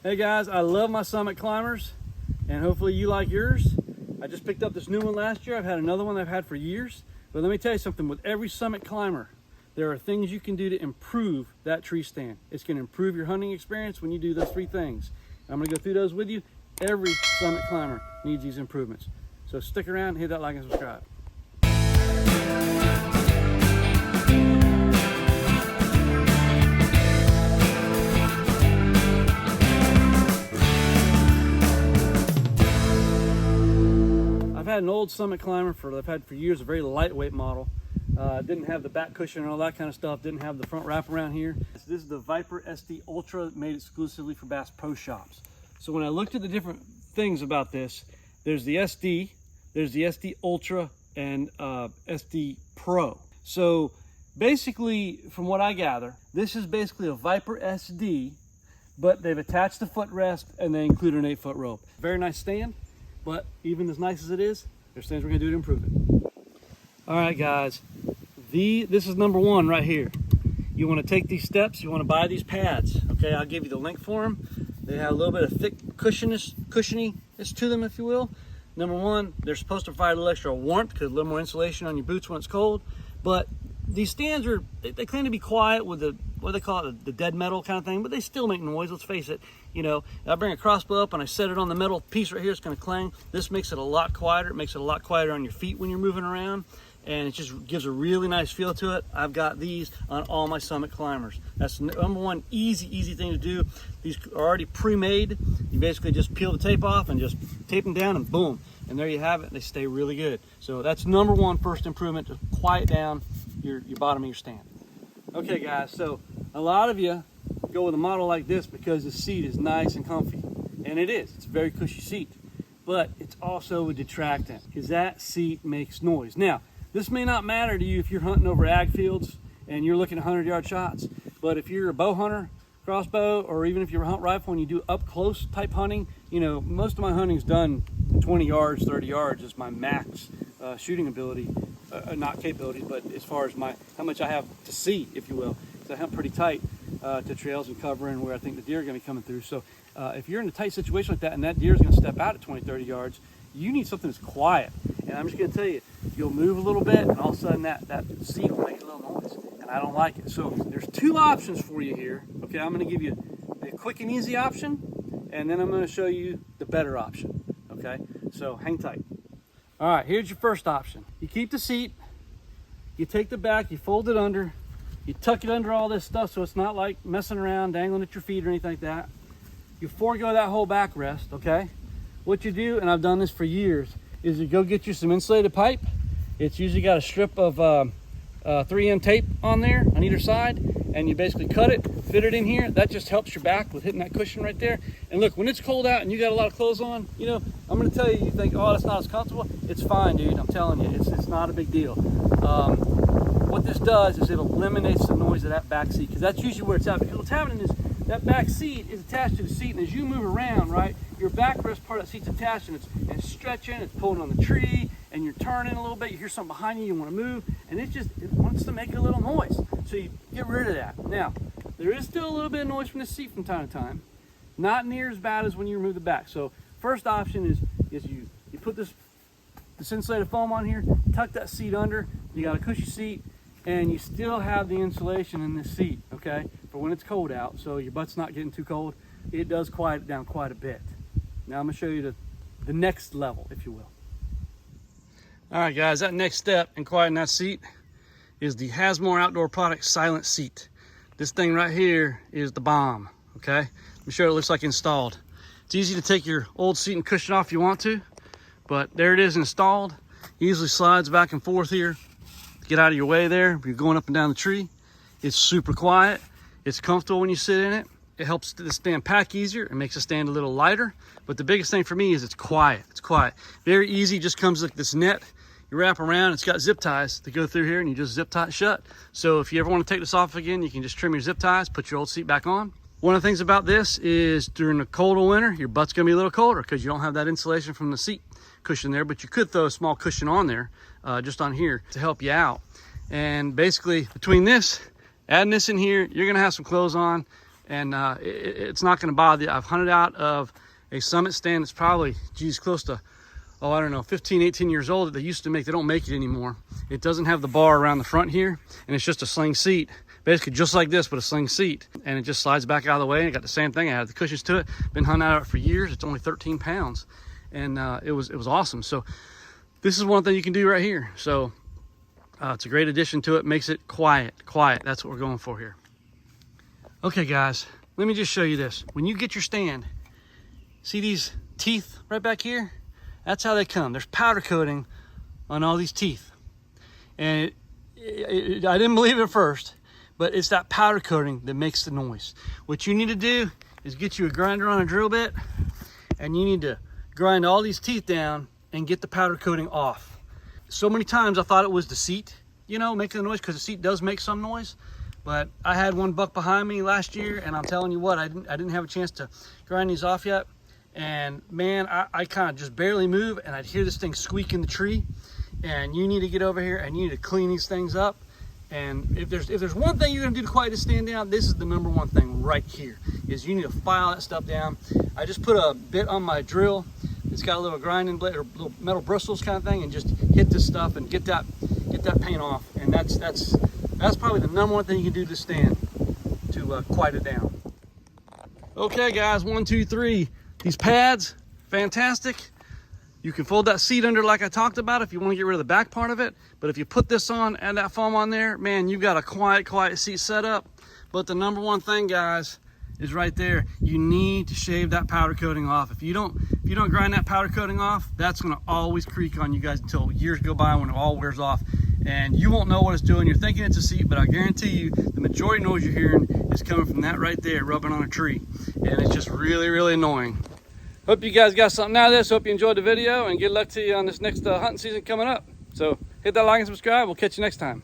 Hey guys, I love my Summit climbers, and hopefully you like yours. I just picked up this new one last year. I've had another one I've had for years. But let me tell you something, with every Summit climber, there are things you can do to improve that tree stand. It's gonna improve your hunting experience when you do those 3 things. I'm gonna go through those with you. Every Summit climber needs these improvements. So stick around, hit that like and subscribe. I've had an old Summit climber I've had for years, a very lightweight model. Didn't have the back cushion and all that kind of stuff. Didn't have the front wrap around here. This is the Viper SD Ultra, made exclusively for Bass Pro Shops. So when I looked at the different things about this, there's the SD, there's the SD Ultra, and SD Pro. So basically, from what I gather, this is basically a Viper SD, but they've attached the footrest and they include an 8-foot rope. Very nice stand, but even as nice as it is, there's things we're gonna do to improve it. All right, guys, this is number 1 right here. You wanna take these steps, you wanna buy these pads, okay? I'll give you the link for them. They have a little bit of thick cushioniness to them, if you will. Number 1, they're supposed to provide a little extra warmth, because a little more insulation on your boots when it's cold. But these stands they claim to be quiet with the, what do they call it, the dead metal kind of thing, but they still make noise, let's face it. You know, I bring a crossbow up and I set it on the metal piece right here, it's gonna clang. This makes it a lot quieter. It makes it a lot quieter on your feet when you're moving around, and it just gives a really nice feel to it. I've got these on all my Summit climbers. That's the number 1 easy thing to do. These are already pre-made. You basically just peel the tape off and just tape them down and boom. And there you have it, they stay really good. So that's number 1 first improvement, to quiet down your bottom of your stand. Okay guys, so a lot of you go with a model like this because the seat is nice and comfy. And it is, it's a very cushy seat. But it's also a detractant, because that seat makes noise. Now, this may not matter to you if you're hunting over ag fields and you're looking at 100-yard shots, but if you're a bow hunter, crossbow, or even if you're a hunt rifle and you do up close type hunting, you know, most of my hunting's done 20 yards, 30 yards is my max shooting ability, not capabilities, but as far as how much I have to see, if you will. So I hunt pretty tight to trails and cover and where I think the deer are gonna be coming through. So if you're in a tight situation like that and that deer is gonna step out at 20, 30 yards, you need something that's quiet. And I'm just gonna tell you, you'll move a little bit and all of a sudden that seat will make a little noise, and I don't like it. So there's 2 options for you here. Okay, I'm gonna give you the quick and easy option, and then I'm gonna show you the better option, okay? So hang tight. All right, here's your first option. You keep the seat, you take the back, you fold it under, you tuck it under all this stuff so it's not like messing around, dangling at your feet or anything like that. You forego that whole backrest, okay? What you do, and I've done this for years, is you go get you some insulated pipe. It's usually got a strip of 3M tape on there on either side, and you basically cut it, fit it in here. That just helps your back with hitting that cushion right there. And look, when it's cold out and you got a lot of clothes on, you know, I'm gonna tell you, you think, oh, that's not as comfortable. It's fine, dude, I'm telling you, it's not a big deal. What this does is it eliminates the noise of that back seat, because that's usually where it's at. Because what's happening is that back seat is attached to the seat, and as you move around, right, your backrest part of the seat's attached, and it's stretching, it's pulling on the tree, and you're turning a little bit, you hear something behind you, you want to move, and it wants to make a little noise. So you get rid of that. Now, there is still a little bit of noise from the seat from time to time. Not near as bad as when you remove the back. So first option is you put this insulated foam on here, tuck that seat under, you got a cushy seat, and you still have the insulation in this seat, okay, for when it's cold out, so your butt's not getting too cold. It does quiet it down quite a bit. Now I'm gonna show you the next level, if you will. All right, guys, that next step in quieting that seat is the Hasmore Outdoor Products Silent Seat. This thing right here is the bomb, okay? Let me show you what it looks like installed. It's easy to take your old seat and cushion off if you want to, but there it is installed. Easily slides back and forth here. Get out of your way there if you're going up and down the tree. It's super quiet. It's comfortable when you sit in it. It helps the stand pack easier. It makes the stand a little lighter. But the biggest thing for me is it's quiet. It's quiet. Very easy. Just comes like this net. You wrap around. It's got zip ties that go through here, and you just zip tie it shut. So if you ever want to take this off again, you can just trim your zip ties, put your old seat back on. One of the things about this is during the cold of winter, your butt's going to be a little colder because you don't have that insulation from the seat cushion there, but you could throw a small cushion on there, just on here to help you out. And basically between this, adding this in here, you're going to have some clothes on, and it's not going to bother you. I've hunted out of a Summit stand that's probably, geez, close to, oh, I don't know, 15, 18 years old that they used to make. They don't make it anymore. It doesn't have the bar around the front here, and it's just a sling seat, basically just like this, but a sling seat, and it just slides back out of the way. And it got the same thing. I have the cushions to it. Been hunting out of it for years. It's only 13 pounds, and it was awesome. So this is one thing you can do right here. So it's a great addition to it. Makes it quiet. That's what we're going for here. Okay, guys, let me just show you this. When you get your stand, see these teeth right back here? That's how they come. There's powder coating on all these teeth. And I didn't believe it at first, but it's that powder coating that makes the noise. What you need to do is get you a grinder on a drill bit, and you need to grind all these teeth down and get the powder coating off. So many times I thought it was the seat, you know, making the noise, because the seat does make some noise. But I had one buck behind me last year, and I'm telling you what, I didn't have a chance to grind these off yet. And man, I kind of just barely move, and I'd hear this thing squeak in the tree. And you need to get over here and you need to clean these things up. And if there's one thing you're gonna do to quiet the stand down, this is the number one thing right here, is you need to file that stuff down. I just put a bit on my drill. It's got a little grinding blade or little metal bristles kind of thing, and just hit this stuff and get that paint off. And that's probably the number one thing you can do to the stand to quiet it down. Okay, guys, 1, 2, 3. These pads, fantastic. You can fold that seat under like I talked about if you want to get rid of the back part of it. But if you put this on, add that foam on there, man, you got a quiet seat set up. But the number one thing, guys, is right there. You need to shave that powder coating off. If you don't grind that powder coating off, that's gonna always creak on you guys until years go by when it all wears off. And you won't know what it's doing. You're thinking it's a seat, but I guarantee you the majority noise you're hearing is coming from that right there rubbing on a tree. And it's just really, really annoying. Hope you guys got something out of this. Hope you enjoyed the video, and good luck to you on this next hunting season coming up. So hit that like and subscribe. We'll catch you next time.